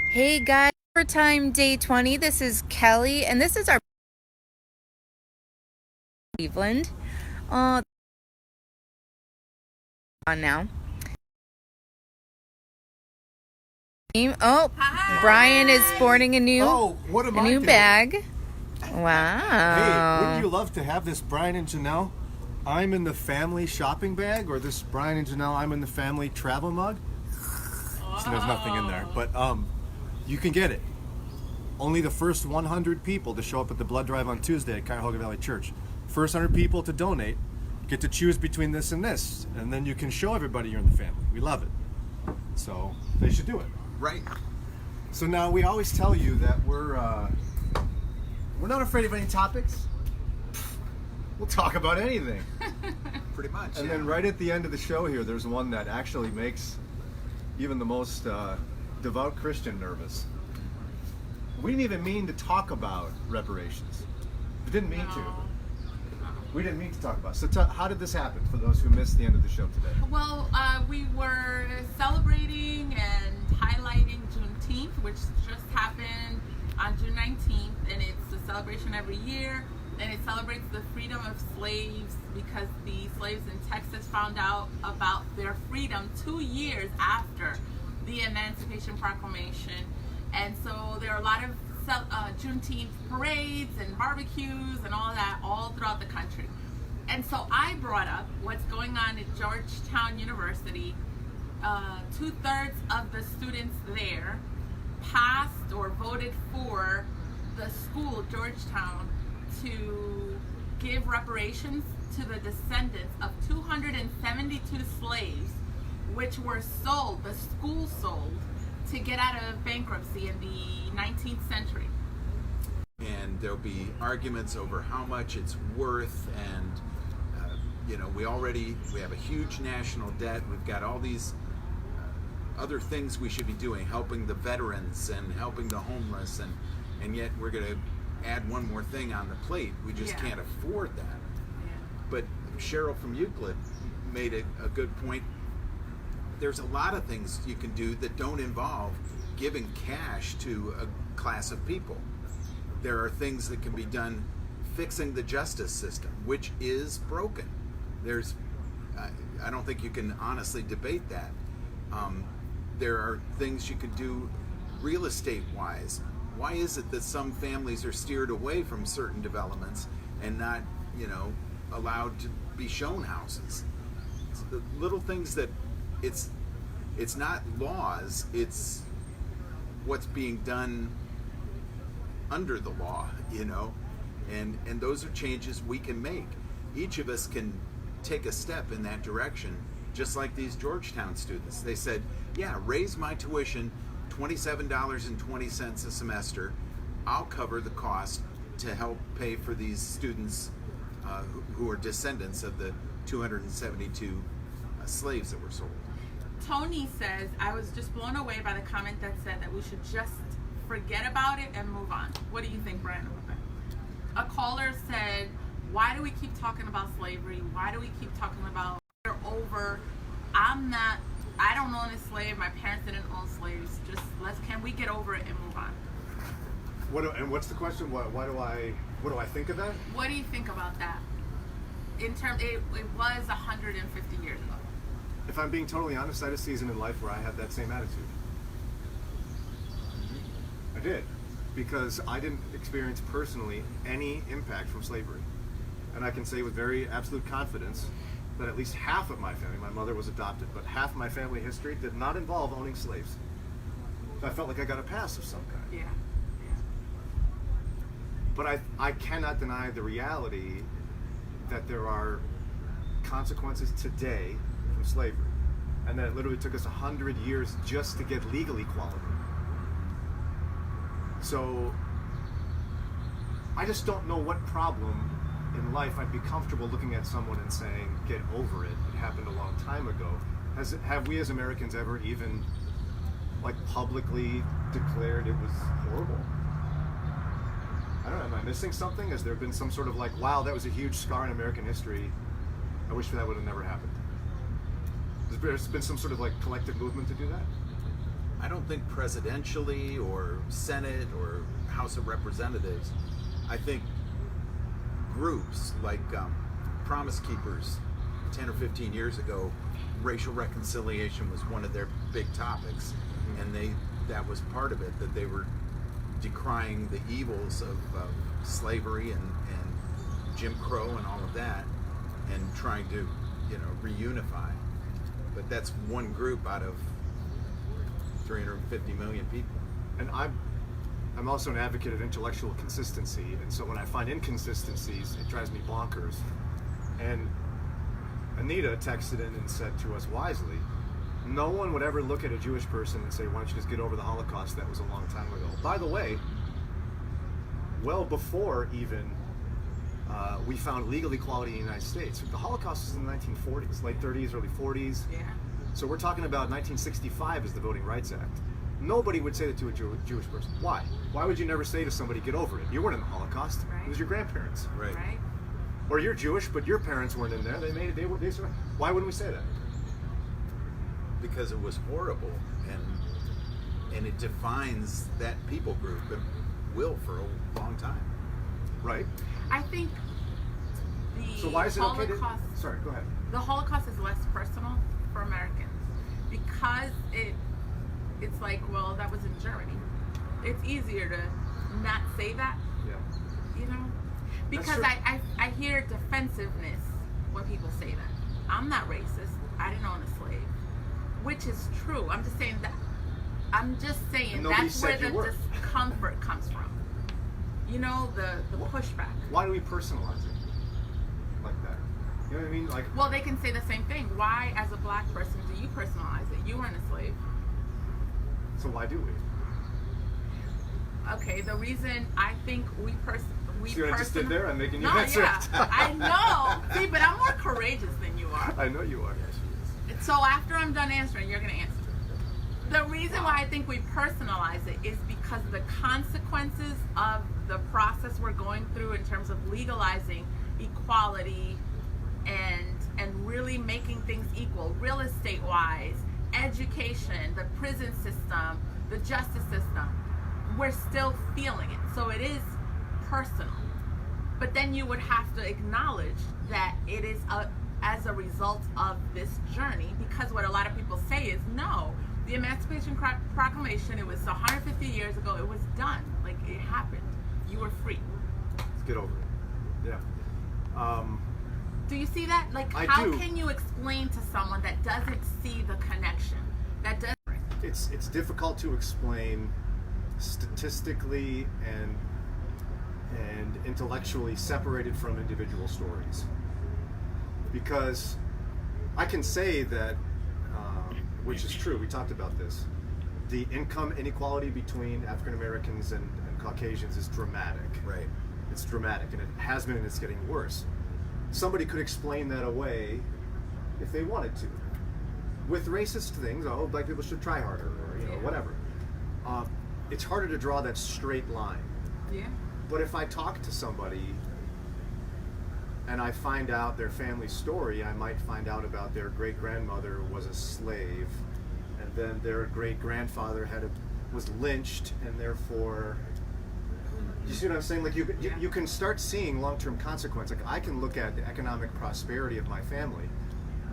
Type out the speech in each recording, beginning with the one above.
Hey guys, overtime day 20. This is Kelly, and this is our Cleveland. Uh, on now. Oh, Brian is sporting a new what am a I new doing? bag. Hey, Wow. wouldn't you love to have this Brian and Janelle I'm in the family shopping bag, or this Brian and Janelle I'm in the family travel mug? So there's nothing in there, but you can get it. Only the first 100 people to show up at the blood drive on Tuesday at Cuyahoga Valley Church. First 100 people to donate get to choose between this and this, and then you can show everybody you're in the family. We love it. So they should do it. Right. So now we always tell you that we're not afraid of any topics. We'll talk about anything. Pretty much. And then right at the end of the show here, there's one that actually makes even the most devout Christian nervous. We didn't even mean to talk about reparations. We didn't mean to. We didn't mean to talk about it. So how did this happen for those who missed the end of the show today? Well, we were celebrating and highlighting Juneteenth, which just happened on June 19th, and it's a celebration every year, and it celebrates the freedom of slaves because the slaves in Texas found out about their freedom 2 years after the Emancipation Proclamation. And so there are a lot of Juneteenth parades and barbecues and all that all throughout the country. And so I brought up what's going on at Georgetown University. 2/3 of the students there passed or voted for the school, Georgetown, to give reparations to the descendants of 272 slaves, which were sold, the school sold, to get out of bankruptcy in the 19th century. And there'll be arguments over how much it's worth, and we have a huge national debt. We've got all these other things we should be doing, helping the veterans and helping the homeless, and yet we're going to add one more thing on the plate. We just can't afford that. Yeah. But Cheryl from Euclid made a good point. There's a lot of things you can do that don't involve giving cash to a class of people. There are things that can be done fixing the justice system, which is broken. I don't think you can honestly debate that. There are things you could do real estate wise. Why is it that some families are steered away from certain developments and not, allowed to be shown houses? It's the little things that it's not laws, it's what's being done under the law, and those are changes we can make. Each of us can take a step in that direction, just like these Georgetown students. They said, raise my tuition $27.20 a semester. I'll cover the cost to help pay for these students who are descendants of the 272 slaves that were sold. Tony says, I was just blown away by the comment that said that we should just forget about it and move on. What do you think, Brian, about that? A caller said, why do we keep talking about slavery? Why do we keep talking about we're over? I don't own a slave. My parents didn't own slaves. Can we get over it and move on? What's the question? What do I think of that? What do you think about that? It was 150 years ago. If I'm being totally honest, I had a season in life where I had that same attitude. I did, because I didn't experience personally any impact from slavery. And I can say with very absolute confidence that at least half of my family, my mother was adopted, but half of my family history did not involve owning slaves. So I felt like I got a pass of some kind. Yeah. But I cannot deny the reality that there are consequences today from slavery, and that it literally took us 100 years just to get legal equality. So I just don't know what problem in life I'd be comfortable looking at someone and saying, get over it, it happened a long time ago. Have we as Americans ever even publicly declared it was horrible? I don't know, am I missing something? Has there been some sort of wow, that was a huge scar in American history, I wish that would have never happened? Has there been some sort of collective movement to do that? I don't think presidentially or Senate or House of Representatives. I think groups like Promise Keepers 10 or 15 years ago, racial reconciliation was one of their big topics, and that was part of it, that they were decrying the evils of slavery and Jim Crow and all of that, and trying to, reunify. But that's one group out of 350 million people. And I'm also an advocate of intellectual consistency, and so when I find inconsistencies, it drives me bonkers. And Anita texted in and said to us wisely, no one would ever look at a Jewish person and say, why don't you just get over the Holocaust? That was a long time ago. By the way, well before even we found legal equality in the United States. The Holocaust was in the 1940s, late 30s, early 40s. Yeah. So we're talking about 1965 as the Voting Rights Act. Nobody would say that to a Jewish person. Why? Why would you never say to somebody, get over it? You weren't in the Holocaust. Right. It was your grandparents. Right. Or you're Jewish, but your parents weren't in there. They survived. Why wouldn't we say that? Because it was horrible, and it defines that people group and will for a long time. Right. I think the So why is it okay Holocaust. to... Sorry, go ahead. The Holocaust is less personal for Americans because it's like, well, that was in Germany. It's easier to not say that, Yeah. because true. I hear defensiveness when people say that. I'm not racist. I didn't own a slave, which is true. I'm just saying And nobody that's where said you the were. discomfort comes from. The pushback. Why do we personalize it like that? You know what I mean? Like, Well, they can say the same thing. Why, as a black person, do you personalize it? You weren't a slave. so why do we? Okay, the reason I think we See what I just did there? I'm making you No, answer. yeah, I know. See, but I'm more courageous than you are. I know you are. So after I'm done answering, you're going to answer. The reason why I think we personalize it is because the consequences of the process we're going through in terms of legalizing equality and really making things equal, real estate wise, education, the prison system, the justice system, we're still feeling it. So it is personal. But then you would have to acknowledge that it is as a result of this journey, because what a lot of people say is, no, the Emancipation Proclamation, it was 150 years ago, it was done. Like, it happened. You were free. Let's get over it. Yeah. Do you see that? Like, I how do. can you explain to someone that doesn't see the connection? That doesn't. It's difficult to explain statistically and intellectually separated from individual stories, because I can say that, which is true, we talked about this, the income inequality between African Americans and Caucasians is dramatic. Right. It's dramatic, and it has been, and it's getting worse. Somebody could explain that away if they wanted to, with racist things. Oh, black people should try harder, or whatever. It's harder to draw that straight line. Yeah. But if I talk to somebody and I find out their family story, I might find out about their great-grandmother was a slave, and then their great-grandfather was lynched, and therefore, you see what I'm saying? Like, you can start seeing long-term consequence. Like, I can look at the economic prosperity of my family.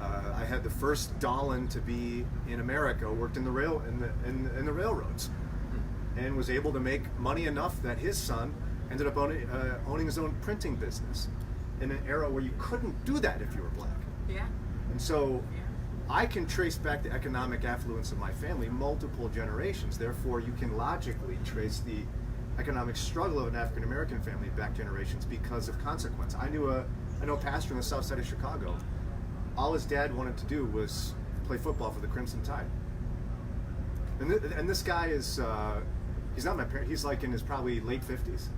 I had the first Dahlin to be in America, worked in the railroads, and was able to make money enough that his son ended up owning his own printing business in an era where you couldn't do that if you were black. Yeah. And so I can trace back the economic affluence of my family multiple generations. Therefore, you can logically trace the economic struggle of an African American family back generations because of consequence. I know a pastor in the south side of Chicago. All his dad wanted to do was play football for the Crimson Tide. And this guy is, he's not my parent, he's like in his probably late 50s.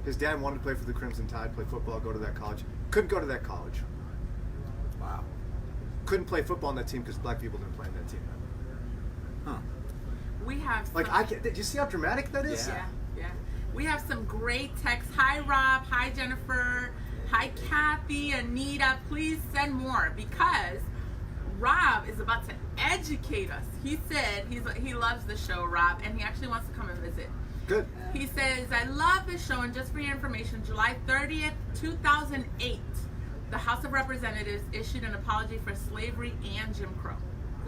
His dad wanted to play for the Crimson Tide, play football, go to that college. Couldn't go to that college. Wow. Couldn't play football on that team because black people didn't play on that team. Huh. We have some, Like, do you see how dramatic that is? Yeah. We have some great texts. Hi, Rob. Hi, Jennifer. Hi, Kathy, Anita. Please send more, because Rob is about to educate us. He said he loves the show, Rob, and he actually wants to come and visit. Good. He says, I love this show, and just for your information, July 30th, 2008, the House of Representatives issued an apology for slavery and Jim Crow.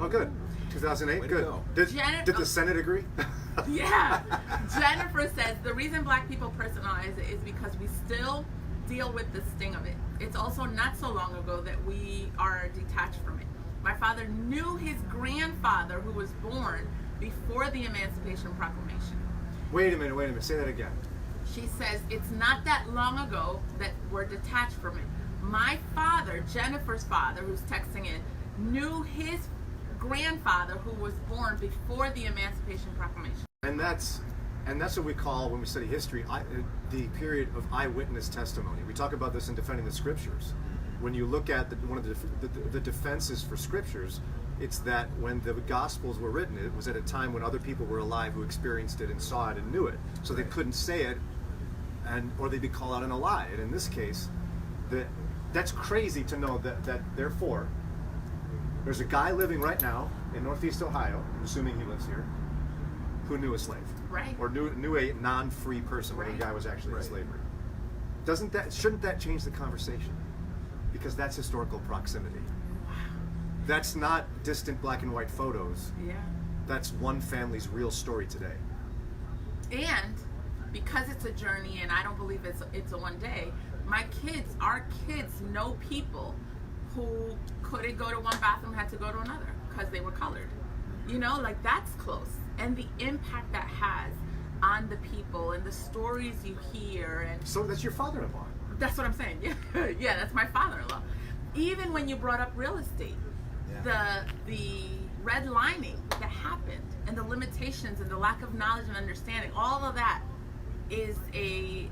Oh, good. 2008. Way to Good. go. Did the Senate agree? Yeah. Jennifer says the reason black people personalize it is because we still deal with the sting of it. It's also not so long ago that we are detached from it. My father knew his grandfather, who was born before the Emancipation Proclamation. Wait a minute. Say that again. She says it's not that long ago that we're detached from it. My father, Jennifer's father, who's texting in, knew his grandfather, who was born before the Emancipation Proclamation. And that's what we call, when we study history, the period of eyewitness testimony. We talk about this in Defending the Scriptures. When you look at one of the defenses for Scriptures, it's that when the Gospels were written, it was at a time when other people were alive who experienced it and saw it and knew it. So they couldn't say it, or they'd be called out in a lie. And in this case, that's crazy to know that therefore, there's a guy living right now in Northeast Ohio, assuming he lives here, who knew a slave. Right. Or knew a non-free person when the guy was actually in slavery. Shouldn't that change the conversation? Because that's historical proximity. That's not distant black and white photos. Yeah. That's one family's real story today. And because it's a journey, and I don't believe it's a one day, our kids know people who couldn't go to one bathroom, had to go to another because they were colored. You know, like that's close. And the impact that has on the people and the stories you hear. And so that's your father-in-law. That's what I'm saying. Yeah, yeah, that's my father-in-law. Even when you brought up real estate, the redlining that happened and the limitations and the lack of knowledge and understanding, all of that is a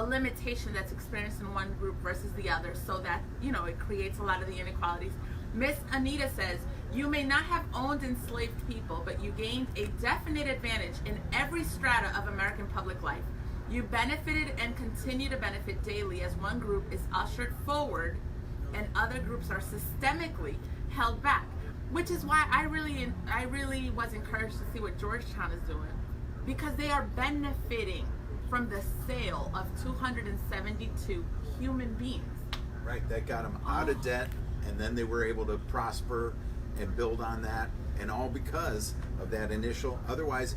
limitation that's experienced in one group versus the other, so that, you know, it creates a lot of the inequalities. Miss Anita says, you may not have owned enslaved people, but you gained a definite advantage in every strata of American public life. You benefited and continue to benefit daily as one group is ushered forward and other groups are systemically held back, which is why I really was encouraged to see what Georgetown is doing, because they are benefiting from the sale of 272 human beings. Right, that got them out of debt, and then they were able to prosper and build on that, and all because of that initial. Otherwise,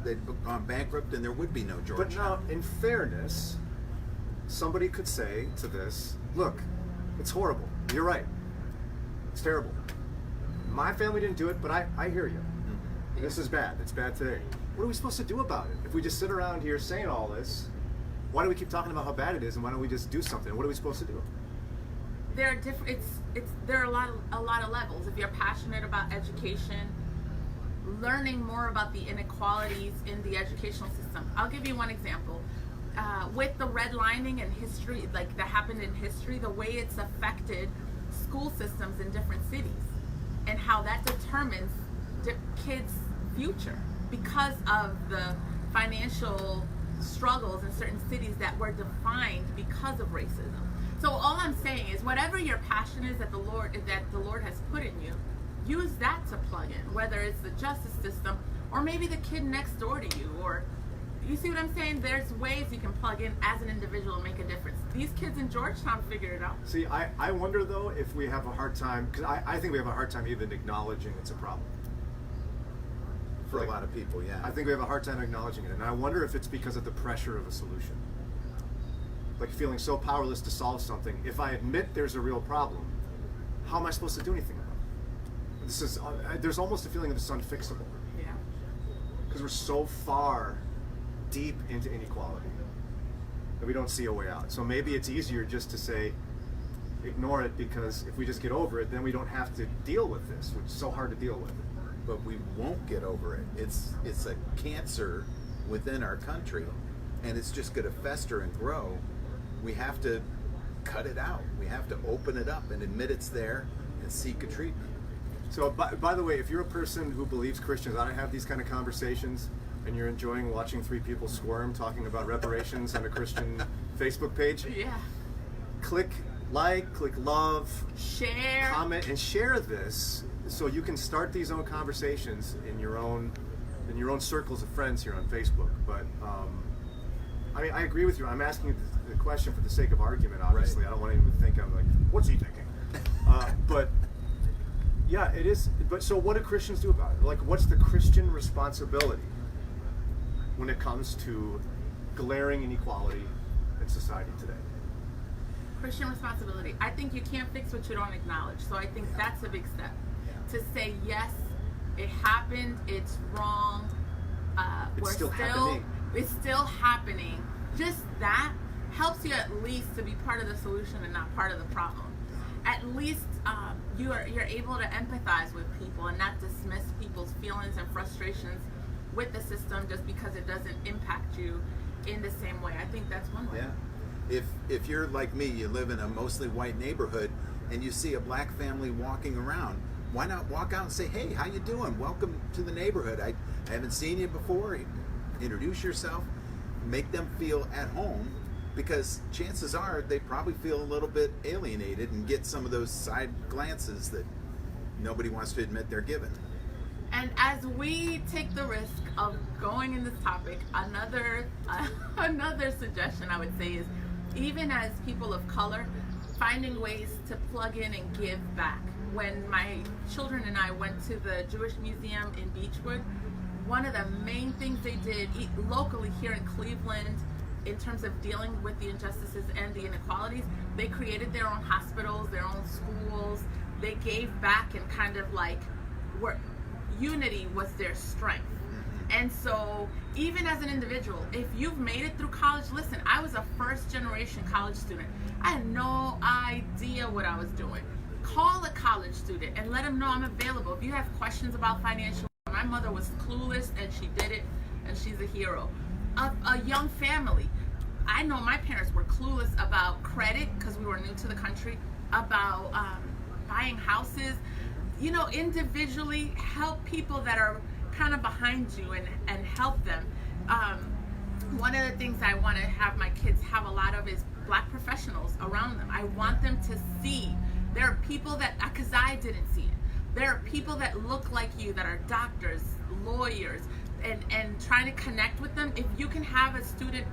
they'd gone bankrupt, and there would be no Georgetown. But now, in fairness, somebody could say to this, look, it's horrible. You're right. It's terrible. My family didn't do it, but I hear you. Mm-hmm. This is bad. It's bad today. What are we supposed to do about it? If we just sit around here saying all this, why do we keep talking about how bad it is, and why don't we just do something? What are we supposed to do? There are different. There are a lot of levels. If you're passionate about education, learning more about the inequalities in the educational system. I'll give you one example. With the redlining and history, like that happened in history, the way it's affected school systems in different cities, and how that determines kids' future because of the financial struggles in certain cities that were defined because of racism. So all I'm saying is, whatever your passion is that the Lord has put in you, use that to plug in, whether it's the justice system or maybe the kid next door to you, or you see what I'm saying? There's ways you can plug in as an individual and make a difference. These kids in Georgetown figured it out. See, I wonder though if we have a hard time, because I think we have a hard time even acknowledging it's a problem. For a lot of people, yeah. I think we have a hard time acknowledging it, and I wonder if it's because of the pressure of a solution. Like feeling so powerless to solve something. If I admit there's a real problem, how am I supposed to do anything about it? There's almost a feeling that it's unfixable. Yeah. Because we're so far deep into inequality that we don't see a way out. So maybe it's easier just to say, ignore it, because if we just get over it, then we don't have to deal with this, which is so hard to deal with. But we won't get over it. It's a cancer within our country, and it's just going to fester and grow. We have to cut it out. We have to open it up and admit it's there and seek a treatment. So, by the way, if you're a person who believes Christians ought to have these kind of conversations, and you're enjoying watching three people squirm talking about reparations on a Christian Facebook page, Yeah. click like, click love, share, comment, and share this so you can start these own conversations in your own circles of friends here on Facebook. But I mean, I agree with you. I'm asking you the question for the sake of argument. Obviously, right. I don't want anyone to think I'm like, what's he thinking? But yeah, it is. But so, what do Christians do about it? Like, what's the Christian responsibility when it comes to glaring inequality in society today? Christian responsibility. I think you can't fix what you don't acknowledge. So I think that's a big step. To say, yes, it happened, it's wrong, it's still happening. It's still happening. Just that helps you at least to be part of the solution and not part of the problem. At least you're able to empathize with people and not dismiss people's feelings and frustrations with the system just because it doesn't impact you in the same way. I think that's one way. Yeah. If you're like me, you live in a mostly white neighborhood and you see a black family walking around, why not walk out and say, hey, how you doing? Welcome to the neighborhood. I haven't seen you before. Introduce yourself. Make them feel at home, because chances are they probably feel a little bit alienated and get some of those side glances that nobody wants to admit they're given. And as we take the risk of going in this topic, another suggestion I would say is, even as people of color, finding ways to plug in and give back. When my children and I went to the Jewish Museum in Beechwood, one of the main things they did locally here in Cleveland in terms of dealing with the injustices and the inequalities, they created their own hospitals, their own schools. They gave back and kind of like where unity was their strength. And so even as an individual, if you've made it through college, listen, I was a first generation college student. I had no idea what I was doing. Call a college student and let them know I'm available. If you have questions about financial, my mother was clueless and she did it and she's a hero. A young family. I know my parents were clueless about credit because we were new to the country, about buying houses. You know, individually help people that are kind of behind you and help them. One of the things I want to have my kids have a lot of is black professionals around them. I want them to see there are people that, because I didn't see it, there are people that look like you that are doctors, lawyers, and trying to connect with them. If you can have a student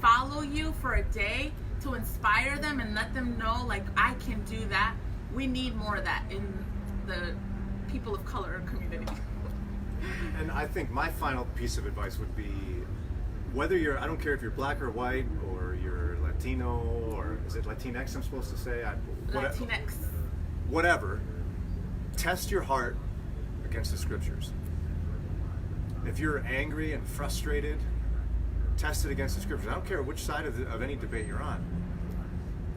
follow you for a day to inspire them and let them know, like, I can do that, we need more of that in the people of color community. And I think my final piece of advice would be, whether you're, I don't care if you're black or white, or you're Latino, or is it Latinx I'm supposed to say? Latinx. Whatever, test your heart against the scriptures. If you're angry and frustrated, test it against the scriptures. I don't care which side of any debate you're on.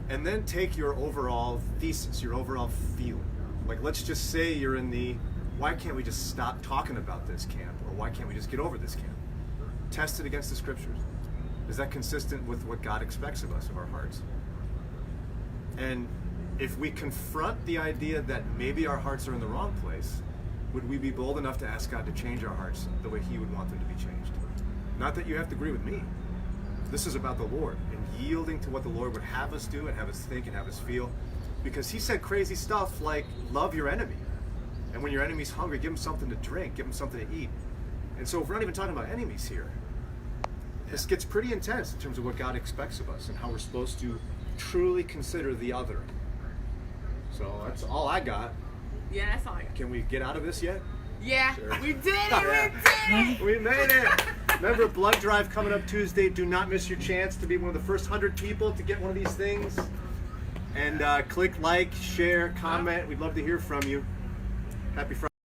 And then take your overall thesis, your overall feeling. Like, let's just say you're in the, why can't we just stop talking about this camp? Or why can't we just get over this camp? Test it against the scriptures. Is that consistent with what God expects of us, of our hearts? And if we confront the idea that maybe our hearts are in the wrong place, would we be bold enough to ask God to change our hearts the way He would want them to be changed? Not that you have to agree with me. This is about the Lord and yielding to what the Lord would have us do and have us think and have us feel. Because He said crazy stuff like, love your enemy. And when your enemy's hungry, give him something to drink, give him something to eat. And so if we're not even talking about enemies here, this gets pretty intense in terms of what God expects of us and how we're supposed to truly consider the other. So that's all I got. Yeah, that's all I got. Can we get out of this yet? Yeah, sure. We did it, we did it! We made it! Remember, blood drive coming up Tuesday. Do not miss your chance to be one of the first 100 people to get one of these things. And click like, share, comment. We'd love to hear from you. Happy Friday.